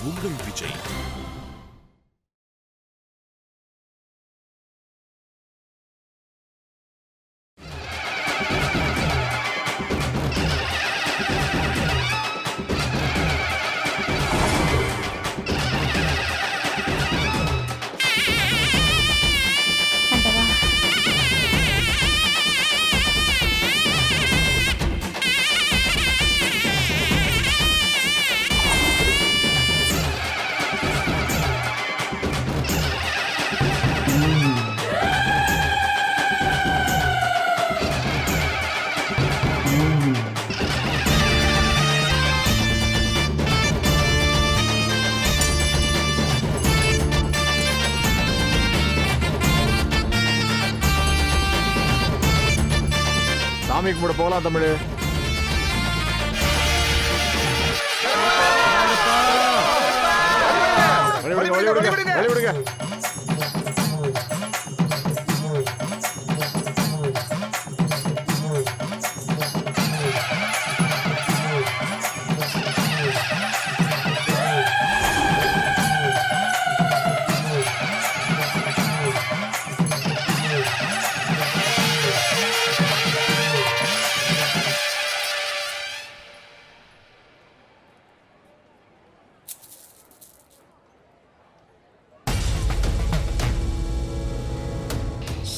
உங்கள் விஜய். சாமி கும்பிட போலாம் தமிழ். வழிவிடுங்க.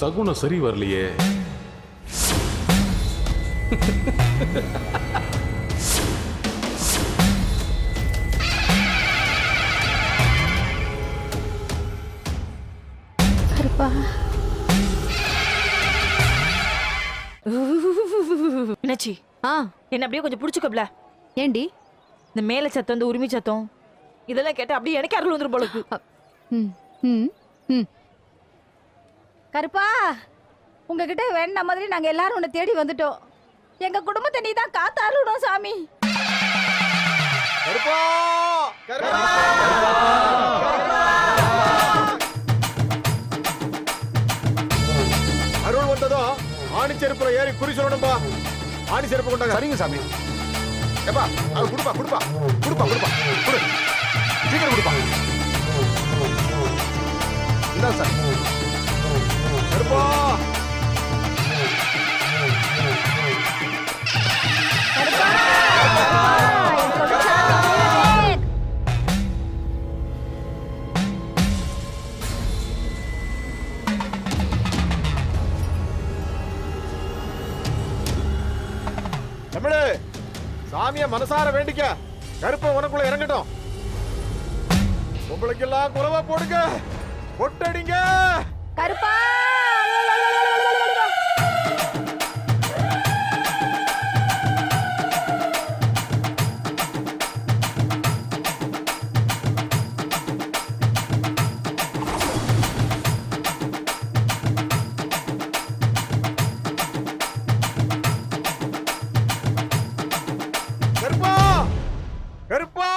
சகுனம் சரி வரலையே. என்னாச்சி? என்ன அப்படியே கொஞ்சம் புடிச்சுக்கோப்ல. ஏண்டி இந்த மேல சத்தம், இந்த உரிமை சத்தம் இதெல்லாம் கேட்டா அப்படியே எனக்கு அருள் வந்துரும் போலக்கு. கருப்பா, உங்ககிட்ட வேண மாதிரி நாங்க எல்லாரும் உன்னை தேடி வந்துட்டோம். எங்க குடும்பத்தை நீ தான் காத்து அருளும் சாமி. கருப்பா, கருப்பா, அருள் வந்ததும் ஆணி செருப்புல ஏறி குறி சொல்லணும்பா. ஆணி செருப்பு கொண்டாங்க. சரிங்க சாமி. ஏப்பா, அது குடுப்பா குடுப்பா குடுப்பா குடுப்பா குடு, சீக்கிரம் குடுப்பா. இந்தா சார். கருப்பா, தமிழு, சாமிய மனசார வேண்டிக்க. கருப்ப உனக்குள்ள இறங்கட்டும். உங்களுக்கு எல்லாம் குலவா போடுங்க, பொட்டடிங்க. கருப்பா, கருப்பா, கருப்பா,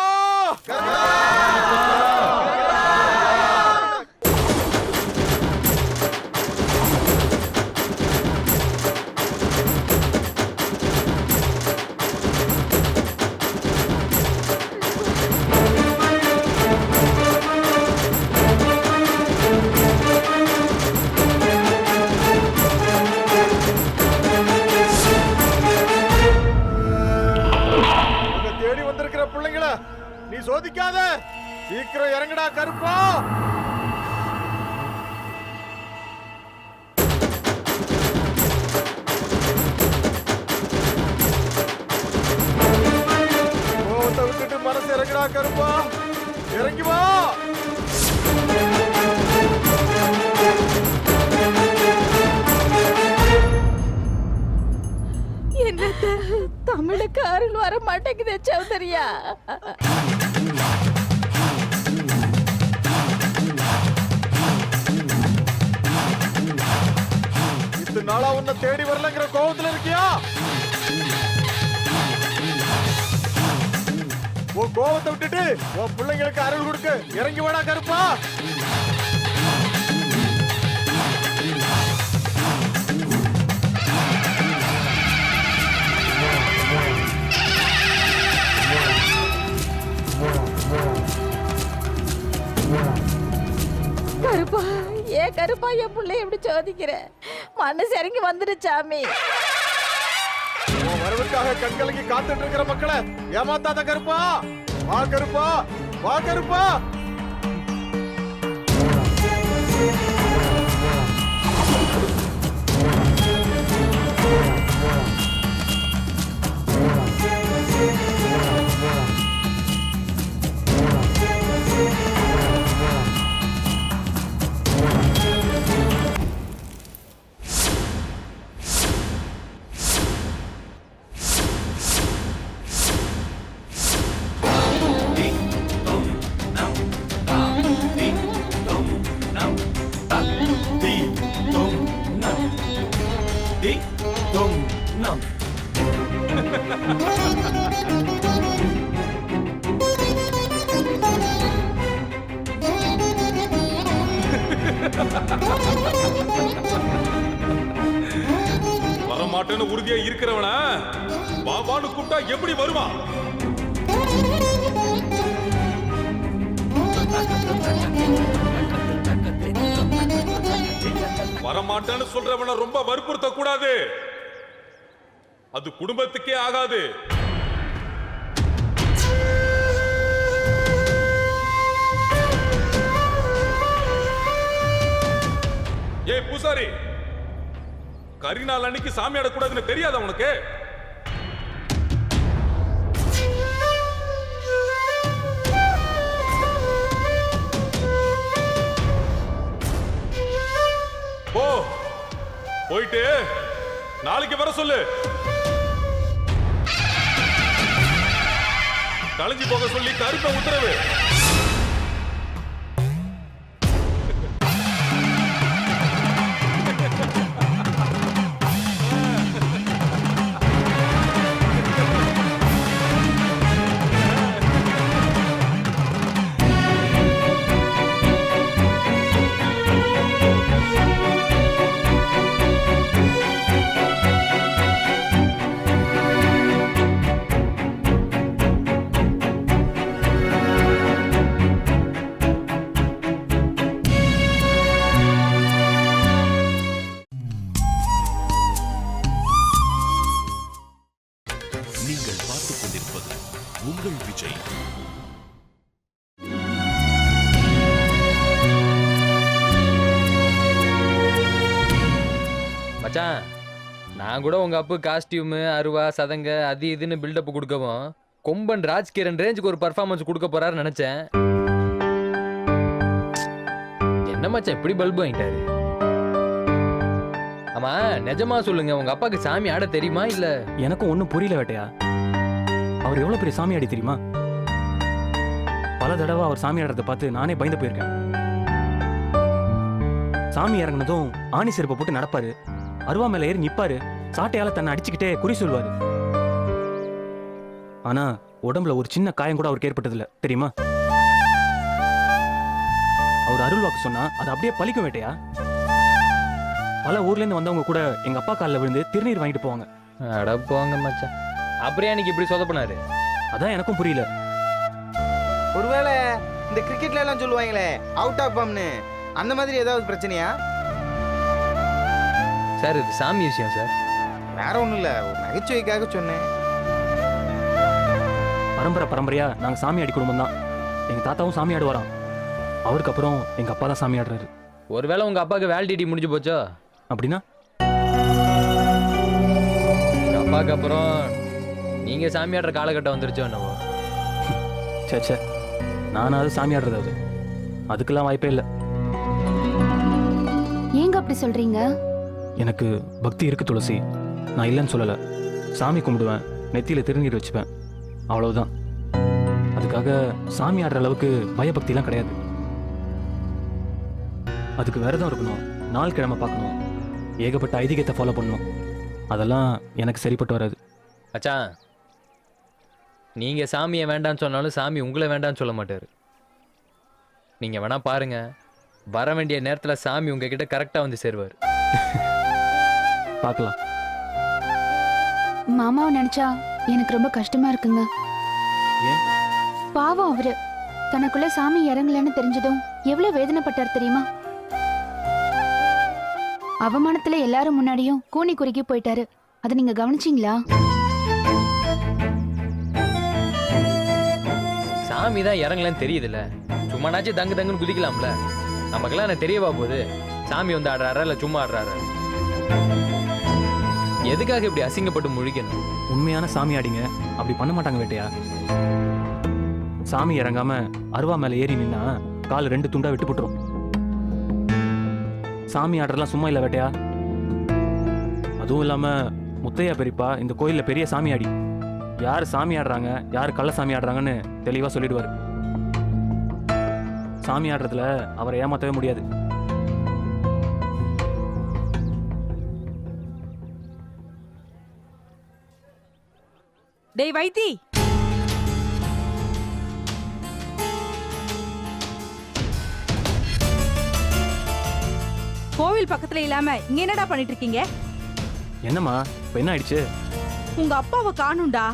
தேடி வந்திருக்கிற பிள்ளைங்கள நீ சோதிக்காத. சீக்கிரம் இறங்குடா கருப்பா. கோவத்தை விட்டுட்டு மனசு இறங்குடா கருப்பா. இறங்கி வா. என்னத்த தமிழுக்கு அருள் வர மாட்டேங்குதே சௌதரியா. இத்தனை நாளா உன்னை தேடி வரலங்கிற கோவத்துல இருக்கியா? உன் கோவத்தை விட்டுட்டு உன் பிள்ளைங்களுக்கு அருள் கொடுக்க இறங்கி வாடா கருப்பா. கருப்பா என் பிள்ளைய எப்படி சோதிக்கிற? மனசு இறங்கி வந்துடுச்சாமி. உன் வரவுக்காக கண்கலங்கி காத்துட்டு இருக்கிற மக்களை ஏமாத்தாத கருப்பா. வா கருப்பா, வா கருப்பா. வரமாட்டேன்னு உறுதியா இருக்கிறவன பாபான்னு கூப்பிட்டா எப்படி வருவான்? வரமாட்டேன்னு சொல்றவன ரொம்ப வற்புறுத்த கூடாது. அது குடும்பத்துக்கே ஆகாது. ஏய் பூசாரி, கரிநாள் அன்னைக்கு சாமி ஆடக்கூடாதுன்னு தெரியாதா உனக்கு? போ, போயிட்டு நாளைக்கு வர சொல்லு. களைஞ்சி போக சொல்லி கருப்பை உத்தரவு. நீங்கள் பார்த்துக் கொண்டிருப்பது உங்கள் விஜய். மச்சான், நான் கூட உங்க அப்பு காஸ்டியூமு அருவா சதங்க அது இதுன்னு பில்டப் கொடுக்கவும் கொம்பன் ராஜ்கிரண் ரேஞ்சுக்கு ஒரு பர்ஃபார்மன்ஸ் கொடுக்க போறாருன்னு நினைச்சேன். என்ன மச்சான் இப்படி பல்பு வாங்கிட்டாரு? ஆமா நிஜமா சொல்லுங்க, உங்க அப்பாக்கு சாமி ஆட தெரியுமா இல்ல? எனக்கும் ஒன்றும் புரியல வேட்டையா. அவர் எவ்வளோ பெரிய சாமி ஆடி தெரியுமா? பல தடவை அவர் சாமி ஆடுறதை பார்த்து நானே பயந்து போயிருக்கேன். சாமி இறங்கினதும் ஆணி செருப்பை போட்டு நடப்பாரு, அருவா மேல ஏறி நிப்பாரு, சாட்டையால தன்னை அடிச்சுக்கிட்டே குறி சொல்வாரு. ஆனா உடம்புல ஒரு சின்ன காயம் கூட அவருக்கு ஏற்பட்டதில்ல தெரியுமா? அவர் அருள் வாக்கு சொன்னா அது அப்படியே பலிக்கும் வேட்டையா. பல ஊர்ல இருந்து வந்தவங்க கூட எங்க அப்பா காலில் விழுந்து திருநீர் வாங்கிட்டு போவாங்க. அட போங்க மச்சான், அப்படியே அன்னைக்கு இப்படி சொதப்பினாரு? அதான் எனக்கும் புரியல. ஒருவேளை இந்த கிரிக்கெட்ல எல்லாம் சொல்லுவாங்களே அவுட் ஆஃப் ஃபார்ம்னு, அந்த மாதிரி ஏதாவது பிரச்சனையா சார்? இது சாமி விஷயம் சார், வேற ஒண்ணும் இல்ல, ஒரு நகைச்சுவைக்காக சொன்னேன். பரம்பரை பரம்பரையா நாங்க சாமி ஆடி குடும்பம் தான். எங்க தாத்தாவும் சாமி ஆடுவாராம். அவருக்கு அப்புறம் எங்க அப்பா தான் சாமி ஆடுறாரு. ஒருவேளை உங்க அப்பாவுக்கு வேலிடிட்டி முடிஞ்சு போச்சோ? அப்படின்னா உங்க அப்பாவுக்கு அப்புறம் நீங்க சாமி ஆடுற காலகட்டம் வந்துருச்சோ என்னவோ? சே, நானாவது சாமி ஆடுறது, அதுக்கெல்லாம் வாய்ப்பே இல்லை. ஏங்க அப்படி சொல்றீங்க? எனக்கு பக்தி இருக்கு துளசி, நான் இல்லைன்னு சொல்லலை. சாமி கும்பிடுவேன், நெத்தியில திருநீர் வச்சுப்பேன், அவ்வளவுதான். அதுக்காக சாமி ஆடுற அளவுக்கு பயபக்திலாம் கிடையாது. அதுக்கு விரதம் இருக்கணும், நாள் கிழமை பார்க்கணும், ஏகப்பட்ட ஐதீகத்தை ஃபாலோ பண்ணணும். அதெல்லாம் எனக்கு சரிப்பட்டு வராது. மச்சான், நீங்க சாமியை வேண்டான்னு சொன்னாலும் சாமி உங்களை வேண்டான்னு சொல்ல மாட்டாரு. நீங்க வேணா பாருங்க, வர வேண்டிய நேரத்துல சாமி உங்ககிட்ட கரெக்டா வந்து சேருவார். பார்க்கலாம். மாமாவை நினைச்சா எனக்கு ரொம்ப கஷ்டமா இருக்குங்க. ஏன்? பாவம் அவரு தனக்குள்ள சாமி இறங்கலன்னு தெரிஞ்சதும் எவ்வளவு வேதனைப்பட்டார் தெரியுமா? அவமானத்துல எல்லாரும் முன்னாடியும் கூனி குறுக்கி போயிட்டாரு. அதை நீங்க கவனிச்சீங்களா? சாமி தான் இறங்கலன்னு தெரியுதுல்ல, சும்மானாச்சும் தங்கு தங்குன்னு குதிக்கலாம்ல. நமக்கெல்லாம் என்ன தெரியவா போகுது? சாமி வந்து ஆடுறாரா இல்ல சும்மா ஆடுறாரா? எதுக்காக இப்படி அசிங்கப்பட்டு முழிக்கணும்? உண்மையான சாமியாடிங்க அப்படி பண்ண மாட்டாங்க வேட்டையா. சாமி இறங்காம அருவா மேல ஏறி நின்னா கால் 2 துண்டா விட்டு போட்டுரும். சாமி ஆடுறதுலாம் சும்மா இல்ல வேட்டையா. அதுவும் இல்லாம முத்தையா பெரியப்பா இந்த கோயில்ல பெரிய சாமியாடி. யார் சாமி ஆடுறாங்க யார் கள்ள சாமி ஆடுறாங்கன்னு தெளிவா சொல்லிடுவாரு. சாமி ஆடுறதுல அவரை ஏமாத்தவே முடியாது. டேய் வைத்தி, கோவில் பக்கத்துல இல்லாம இங்க என்னடா பண்ணிட்டு இருக்கீங்க? என்னம்மா இப்ப என்ன ஆயிடுச்சு? உங்க அப்பாவை காணும்டா.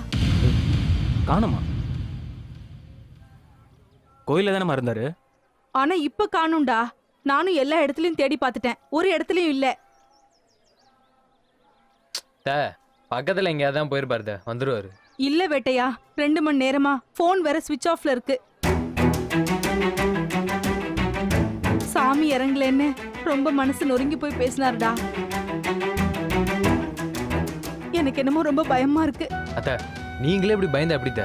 காணுமா? கோயில்ல தானே இருந்தாரு. ஆனா இப்ப காணும்டா. நானும் எல்லா இடத்துலயும் தேடி பார்த்துட்டேன், ஒரு இடத்துலயும் இல்ல. பக்கத்துல எங்கேயாவது தான் போயிருப்பாரு, வந்துருவாரு. இல்ல வேட்டையா, 2 மணி நேரமா போன் வேற ஸ்விட்ச் ஆஃப்ல இருக்கு. சாமி இறங்கலன்னு ரொம்ப மனசு நொறுங்கி போய் பேசினாருடா. எனக்கு என்னமோ ரொம்ப பயமா இருக்கு. அத்த நீங்களே இப்படி பயந்தா எப்படித்த?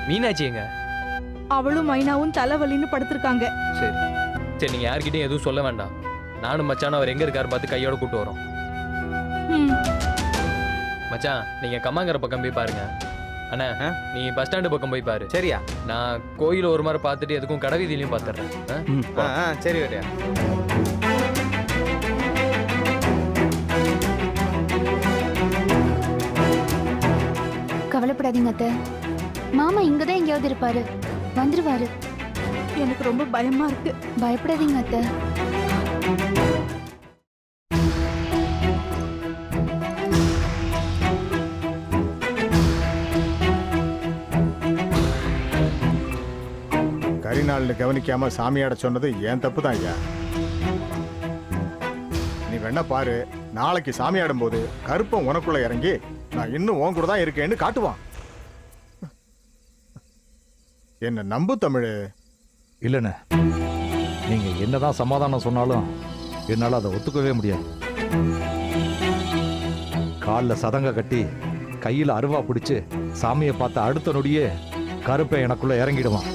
மீனாட்சி எங்க? அவளும் மைனாவும் தலைவலின்னு படுத்திருக்காங்க. சரி சரி, நீங்க யார்கிட்டயும் எதுவும் சொல்ல வேண்டாம். நானும் மச்சான் அவர் எங்க இருக்காரு பார்த்து கையோட கூட்டு வரோம். மச்சான் நீங்க கம்மாங்கர பக்கம் போய் பாருங்க. அண்ணா நீ பஸ் ஸ்டாண்டு பக்கம் போய் பாரு. சரியா? நான் கோயில ஒரு மாதிரி பார்த்துட்டு எதுக்கும் கடை வீதியிலையும் பார்த்துறேன். சரி வேட்டையா. கவலைப்படாதீங்க அத்தை, மாமா இங்கதான் எங்கேயாவது இருப்பாரு, வந்துருவாரு. எனக்கு ரொம்ப பயமா இருக்கு. பயப்படாதீங்க அத்தை. கரிநாள்னு கவனிக்காம சாமியாட சொன்னது ஏன் தப்பு தான் ஐயா. நீ வேணா பாரு, நாளைக்கு சாமியாடும் போது கருப்பம் உனக்குள்ள இறங்கி நான் இன்னும் உன் கூட தான் இருக்கேன்னு காட்டுவான். என்ன நம்பு தமிழ். இல்லைண்ணே, நீங்க என்னதான் சமாதானம் சொன்னாலும் என்னால் அதை ஒத்துக்கவே முடியாது. காலில் சதங்க கட்டி கையில் அருவா பிடிச்சு சாமியை பார்த்த அடுத்த நொடியே கருப்பை எனக்குள்ள இறங்கிடுவான்.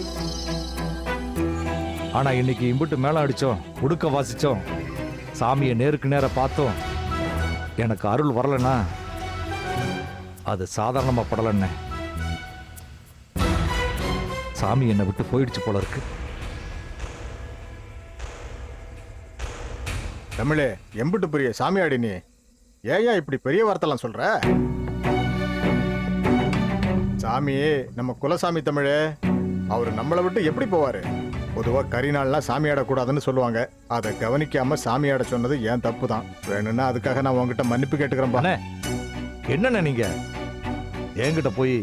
ஆனா இன்னைக்கு இம்புட்டு மேளம் அடிச்சோம், உடுக்க வாசிச்சோம், சாமியை நேருக்கு நேர பார்த்தோம், எனக்கு அருள் வரலன்னா அது சாதாரணமா படலண்ணே. சாமி என்னை விட்டு போயிடுச்சு போல இருக்கு. தமிழே, எம்பிட்டு பெரிய சாமியாடி நீ, ஏயா இப்படி பெரிய வார்த்தைலாம் சொல்ற? சாமி நம்ம குலசாமி தமிழே, அவரு நம்மளை விட்டு எப்படி போவாரு? பொதுவா கரிநாள்லாம் சாமியாடக்கூடாதுன்னு சொல்லுவாங்க. அதை கவனிக்காம சாமியாட சொன்னது ஏன் தப்பு தான். வேணும்னா அதுக்காக நான் உங்ககிட்ட மன்னிப்பு கேட்டுக்கிறேன். என்னண்ணே நீங்க என்கிட்ட போய்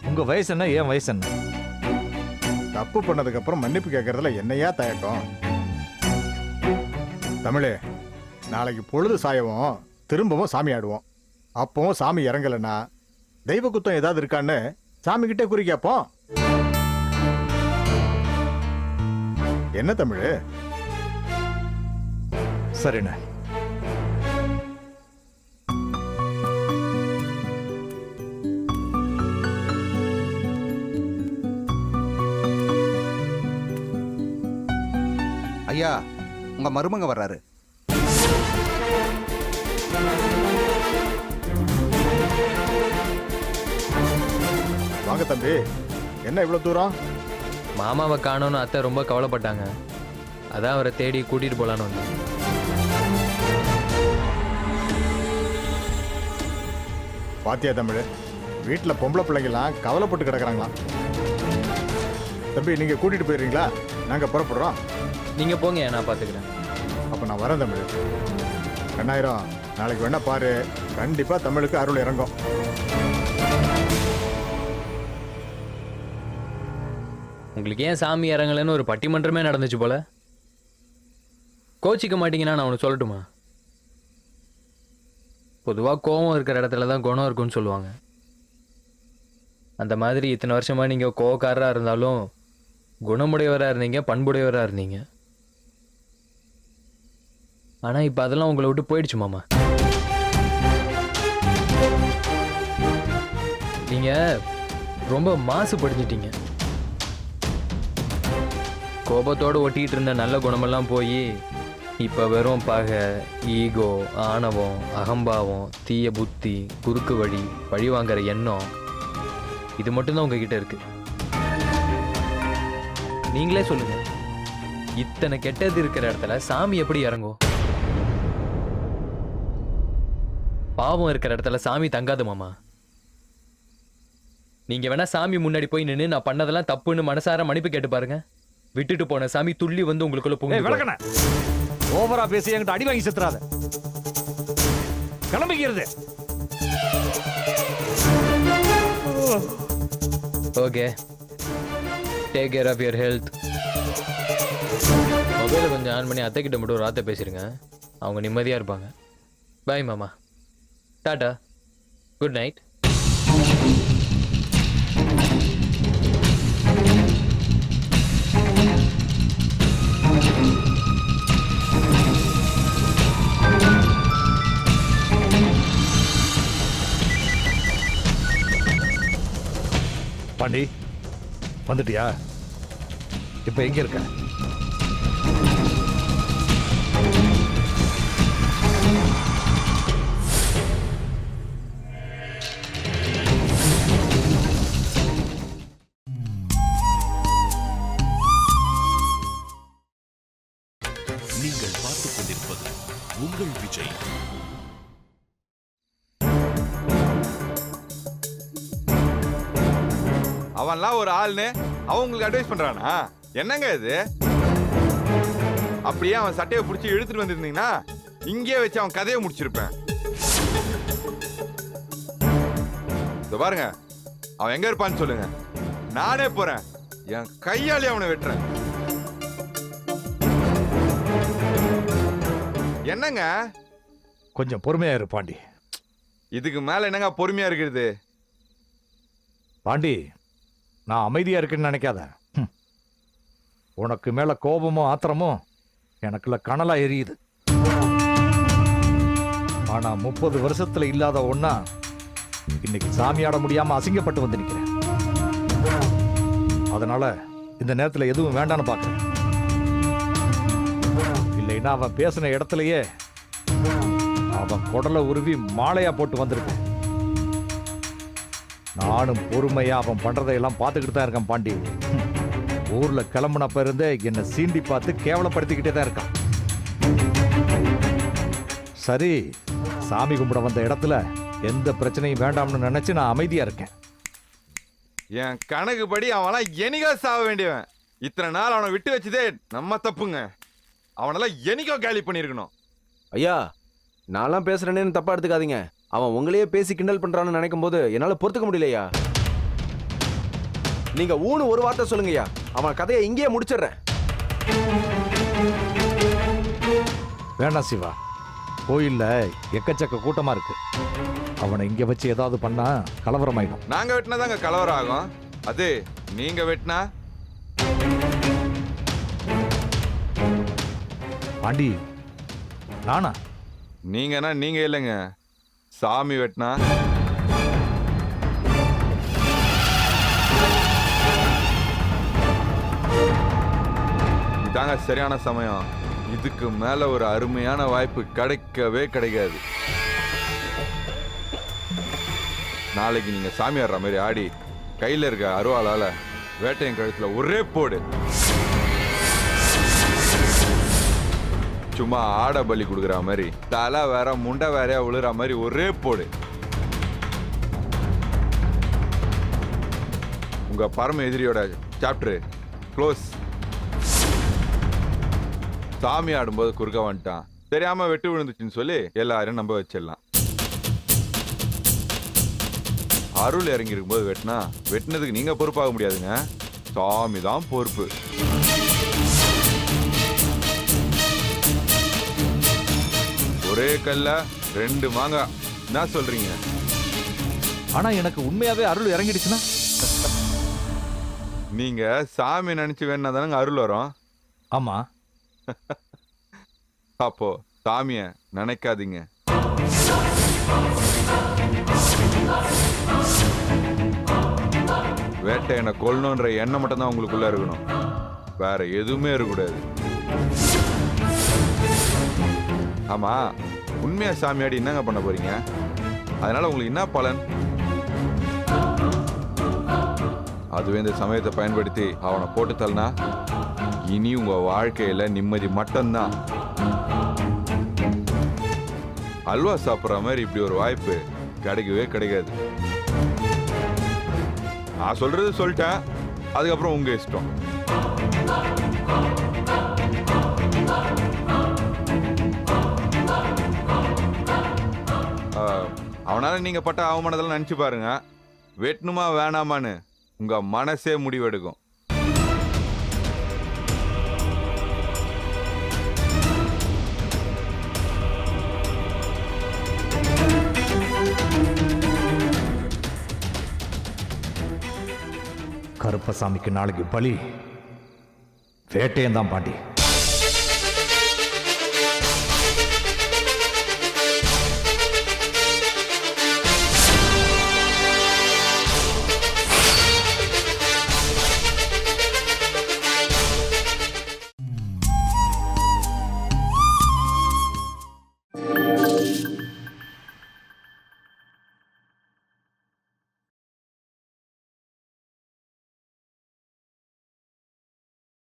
உங்க வயசு என்ன என் வயசு என்ன? தப்பு பண்ணதுக்கு அப்புறம் மன்னிப்பு கேட்கறதுல என்னையா தயக்கம்? தமிழே, நாளைக்கு பொழுது சாயவும் திரும்பவும் சாமி ஆடுவோம். அப்பவும் சாமி இறங்கலைன்னா தெய்வ குத்தம் ஏதாவது இருக்கான்னு சாமி கிட்டே குறி கேட்போம். என்ன தமிழ்? சரிண்ணே. ஐயா, உங்க மருமங்க வர்றாரு. வாங்க தம்பி. என்ன இவ்வளவு தூரம்? மாமாவை காணோன்னு அத்தை ரொம்ப கவலைப்பட்டாங்க. அதான் அவரை தேடி கூட்டிட்டு போலான்னு வந்தேன். பாத்தியா தமிழ், வீட்டுல பொம்பளை பிள்ளைங்கலாம் கவலைப்பட்டு கிடக்குறாங்களாம். தம்பி, நீங்க கூட்டிட்டு போயிடுறீங்களா? நாங்க புறப்படுறோம். நீங்க போங்க, நான் பாத்துக்கிறேன். அப்ப நான் வரேன் தமிழ். 2000 நாளைக்கு வேணா பாரு, கண்டிப்பா தமிழுக்கு அருள் இறங்கும். உங்களுக்கு ஏன் சாமி இறங்கலன்னு ஒரு பட்டிமன்றமே நடந்துச்சு போல. கோச்சிக்க மாட்டீங்கன்னா நான் உனக்கு சொல்லட்டுமா? பொதுவாக கோவம் இருக்கிற இடத்துல தான் குணம் இருக்குன்னு சொல்லுவாங்க. அந்த மாதிரி இத்தனை வருஷமா நீங்கள் கோவக்காரராக இருந்தாலும் குணமுடையவராக இருந்தீங்க, பண்புடையவராக இருந்தீங்க. ஆனால் இப்போ அதெல்லாம் உங்களை விட்டு போயிடுச்சு மாமா. நீங்கள் ரொம்ப மாசுபடிஞ்சிட்டீங்க. கோபத்தோடு ஒட்டிகிட்டு இருந்த நல்ல குணமெல்லாம் போய் இப்போ வெறும் பகை, ஈகோ, ஆணவம், அகம்பாவம், தீய புத்தி, குறுக்கு வழி, பழி வாங்குற எண்ணம், இது மட்டும்தான் உங்ககிட்ட இருக்கு. நீங்களே சொல்லுங்க, இத்தனை கெட்டது இருக்கிற இடத்துல சாமி எப்படி இறங்கும்? பாவம் இருக்கிற இடத்துல சாமி தங்காது மாமா. நீங்க வேணா சாமி முன்னாடி போய் நின்று நான் பண்ணதெல்லாம் தப்புன்னு மனசார மன்னிப்பு கேட்டு பாருங்க. விட்டுட்டு போன சாமி துள்ளி வந்து உங்களுக்குள்ள பொங்க. ஓவரா பேசி என்கிட்ட அடி வாங்கி செத்துறாத. கிளம்பிக்கிறது. Okay, take care of your health. மொபைலை கொஞ்சம் ஆன் பண்ணி அத்தை கிட்ட மட்டும் ஒரு வார்த்தை பேசிருங்க. அவங்க நிம்மதியா இருப்பாங்க. பாய் மாமா. டாடா. Good night. பாண்டி, வந்துட்டியா? இப்ப எங்க இருக்க? நீங்கள் பார்த்துக் கொண்டிருப்பது உங்கள் விஜய். அவன்லாம் ஒரு ஆள்னு அவன் உங்களுக்கு அட்வைஸ் பண்றானா? என்னங்க இது? அப்படியே அவன் சட்டையை பிடிச்சி இழுத்துட்டு வந்திருந்தீங்கன்னா இங்கேயே வச்சு அவன் கதையை முடிச்சிருப்பேன். இதோ பாருங்க, அவன் எங்க இருப்பான்னு சொல்லுங்க, நானே போறேன். என் கையாலே அவனை வெட்டுறேன். என்னங்க? கொஞ்சம் பொறுமையா இரு பாண்டி. இதுக்கு மேல என்னங்க பொறுமையா இருக்கிறது? பாண்டி, நான் அமைதியா இருக்குன்னு நினைக்காத. உனக்கு மேல கோபமும் ஆத்திரமும் எனக்குள்ள கனலா எரியுது. ஆனா 30 வருஷத்துல இல்லாத ஒன்னா இன்னைக்கு சாமியாட முடியாம அசிங்கப்பட்டு வந்து நிக்கிறேன். அதனால இந்த நேரத்துல எதுவும் வேண்டான்னு பாக்குறேன். இல்லைன்னா அவன் பேசின இடத்துலயே அவன் குடலை உருவி மாலையா போட்டு வந்திருப்பேன். நானும் பொறுமையா அவன் பண்றதையெல்லாம் பார்த்துக்கிட்டு தான் இருக்கேன் பாண்டி. ஊர்ல கிளம்புனப்ப இருந்தே என்னை சீண்டி பார்த்து கேவலப்படுத்திக்கிட்டே தான் இருக்கான். சரி, சாமி கும்பிட வந்த இடத்துல எந்த பிரச்சனையும் வேண்டாம்னு நினைச்சு நான் அமைதியா இருக்கேன். என் கணக்கு படி அவன்லாம் என்னைக்கோ சாக வேண்டியவன். இத்தனை நாள் அவனை விட்டு வச்சதே நம்ம தப்புங்க. அவனெல்லாம் என்னைக்கோ காலி பண்ணிருக்கணும். ஐயா, நான்லாம் பேசுறேன்னு தப்பா எடுத்துக்காதீங்க. அவன் உங்களையே பேசி கிண்டல் பண்றான்னு நினைக்கும் போது என்னால பொறுத்துக்க முடியலையா. நீங்க ஊனு ஒரு வார்த்தை சொல்லுங்கய்யா, அவன் கதையை இங்கேயே முடிச்சிடுறேன். வேணாம் சிவா, கோயில்ல எக்கச்சக்க கூட்டமா இருக்கு. அவனை இங்க வச்சு ஏதாவது பண்ணா கலவரமாயிடும். நாங்க வெட்டினாதாங்க கலவரம் ஆகும். அது நீங்க வெட்டினா? பாண்டி, நானா? நீங்கன்னா நீங்க இல்லைங்க, சாமி வெட்டினா. இதாங்க சரியான சமயம். இதுக்கு மேல ஒரு அருமையான வாய்ப்பு கிடைக்கவே கிடைக்காது. நாளைக்கு நீங்க சாமி ஆடுற மாதிரி ஆடி கையில இருக்க அருவாளால வேட்டையின் கழுத்துல ஒரே போடு. சும்மா ஆட பலி கொடுக்குற மாதிரி தலை வேற முண்டை வேறையா விழுற மாதிரி ஒரே போடு. உங்க பரம எதிரியோட சாப்டர் க்ளோஸ். சாமி ஆடும்போது குறுக்க வந்துட்டான், தெரியாம வெட்டு விழுந்துச்சுன்னு சொல்லி எல்லாரும் நம்ப வச்சிடலாம். அருள் இறங்கி இருக்கும்போது வெட்டினா வெட்டினதுக்கு நீங்க பொறுப்பாக முடியாதுங்க, சாமி தான் பொறுப்பு. ஒரே கல்ல 2 மாங்காய். என்ன சொல்றீங்க? ஆனா எனக்கு உண்மையாவே அருள் இறங்கிடுச்சுன்னா நீங்க சாமி நினைச்சு வேணா தானங்க அருள் வரும். ஆமா. அப்போ சாமிய நினைக்காதீங்க. வேட்டையனை கொல்லணுன்ற எண்ணம் மட்டும்தான் உங்களுக்குள்ள இருக்கணும், வேற எதுவுமே இருக்கக்கூடாது. ஆமா, உண்மையா சாமியாடி என்னங்க பண்ண போறீங்க? அதனால உங்களுக்கு என்ன பலன்? அதுவே இந்த சமயத்தை பயன்படுத்தி அவனை போட்டு தள்ளனா இனி உங்க வாழ்க்கையில நிம்மதி மட்டும்தான். அல்வா சாப்பிட்ற மாதிரி இப்படி ஒரு வாய்ப்பு கிடைக்கவே கிடைக்காது. நான் சொல்றது சொல்லிட்டேன், அதுக்கப்புறம் உங்க இஷ்டம். அவனால நீங்க பட்ட அவமானதெல்லாம் நினைச்சு பாருங்க. வெட்டணுமா வேணாமான்னு உங்க மனசே முடிவெடுக்கும். கருப்பசாமிக்கு நாளைக்கு பலி வேட்டையன் தான் பாண்டி.